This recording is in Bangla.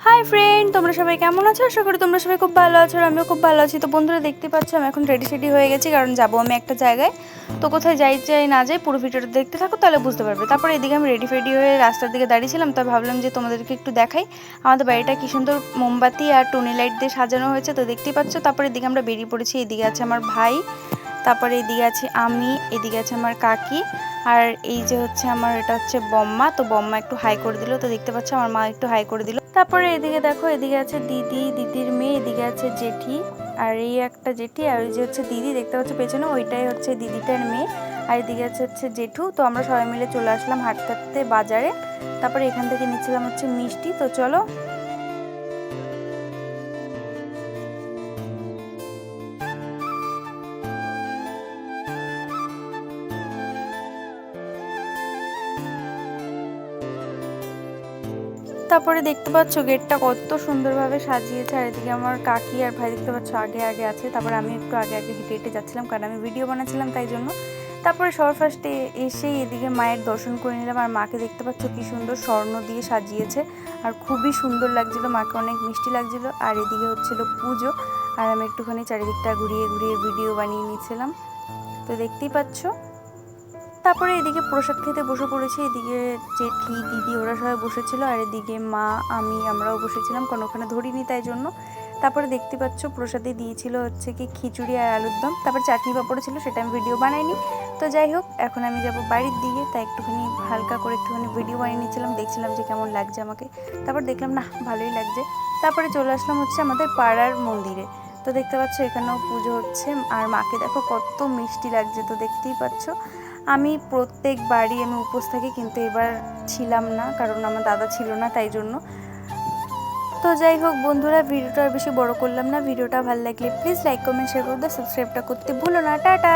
হাই ফ্রেন্ড, তোমরা সবাই কেমন আছো? আশা করি তোমরা সবাই খুব ভালো আছো আর আমিও খুব ভালো আছি। তো বন্ধুরা দেখতে পাচ্ছ আমি এখন রেডি হয়ে গেছি, কারণ যাবো আমি একটা জায়গায়। তো কোথায় যাই না যাই পুরো ভিডিওটা দেখতে থাকো, তাহলে বুঝতে পারবে। তারপরে এদিকে আমি রেডি হয়ে রাস্তার দিকে দাঁড়িয়েছিলাম, তাই ভাবলাম যে তোমাদেরকে একটু দেখাই আমাদের বাড়িটা কি সুন্দর মোমবাতি আর টুনি লাইট দিয়ে সাজানো হয়েছে। তো দেখতেই পাচ্ছ। তারপরে এদিকে আমরা বেরিয়ে পড়েছি। এদিকে আছে আমার ভাই, তারপরে এদিকে আছে আমি, এদিকে আছে আমার কাকি, আর এই যে হচ্ছে আমার এটা হচ্ছে বম্মা। তো বম্মা একটু হাই করে দিল, তো দেখতে পাচ্ছ আমার মা একটু হাই করে দিল। তারপরে এদিকে দেখো, এদিকে আছে দিদি, দিদির মেয়ে, এদিকে আছে জেঠি, আর এই একটা জেঠি, আর ওই যে হচ্ছে দিদি দেখতে পাচ্ছ পেছনে, ওইটাই হচ্ছে দিদিটার মেয়ে, আর এদিকে হচ্ছে জেঠু। তো আমরা সবাই মিলে চলে আসলাম হাঁটতে হাঁটতে বাজারে। তারপরে এখান থেকে নিচ্ছিলাম হচ্ছে মিষ্টি। তো চলো। তারপরে দেখতে পাচ্ছ গেটটা কত সুন্দরভাবে সাজিয়েছে, আর এদিকে আমার কাকি আর ভাই দেখতে পাচ্ছ আগে আগে আছে। তারপরে আমি একটু আগে আগে হেঁটে হেঁটে যাচ্ছিলাম, কারণ আমি ভিডিও বানাচ্ছিলাম তাই জন্য। তারপরে সবার ফার্স্টে এসেই এদিকে মায়ের দর্শন করে নিলাম, আর মাকে দেখতে পাচ্ছ কি সুন্দর স্বর্ণ দিয়ে সাজিয়েছে, আর খুবই সুন্দর লাগছিল, মাকে অনেক মিষ্টি লাগছিল। আর এদিকে হচ্ছিল পুজো, আর আমি একটুখানি চারিদিকটা ঘুরিয়ে ঘুরিয়ে ভিডিও বানিয়ে নিয়েছিলাম। তো দেখতেই পাচ্ছ। তারপরে এদিকে প্রসাদ খেতে বসে পড়েছি। এদিকে জেঠি, দিদি ওরা সবাই বসেছিল, আর এদিকে মা, আমরাও বসেছিলাম, কারণ ওখানে ধরিনি তাই জন্য। তারপরে দেখতে পাচ্ছ প্রসাদে দিয়েছিল হচ্ছে কি খিচুড়ি আর আলুর দম, তারপর চাটনি পাঁপড় ছিল, সেটা আমি ভিডিও বানাইনি। তো যাই হোক, এখন আমি যাব বাড়ির দিকে, তাই একটুখানি হালকা করে একটুখানি ভিডিও বানিয়ে নিচ্ছিলাম, দেখছিলাম যে কেমন লাগছে আমাকে। তারপর দেখলাম না, ভালোই লাগছে। তারপরে চলে আসলাম হচ্ছে আমাদের পাড়ার মন্দিরে। তো দেখতে পাচ্ছ এখানেও পুজো হচ্ছে, আর মাকে দেখো কত মিষ্টি লাগছে। তো দেখতেই পাচ্ছ আমি প্রত্যেকবারই আমি উপোস থাকি, কিন্তু এবার ছিলাম না, কারণ আমার দাদা ছিল না তাই জন্য। তো যাই হোক বন্ধুরা, ভিডিওটা আর বেশি বড় করলাম না। ভিডিওটা ভালো লাগলে প্লিজ লাইক কমেন্ট শেয়ার করে দাও, সাবস্ক্রাইবটা করতে ভুলো না। টাটা।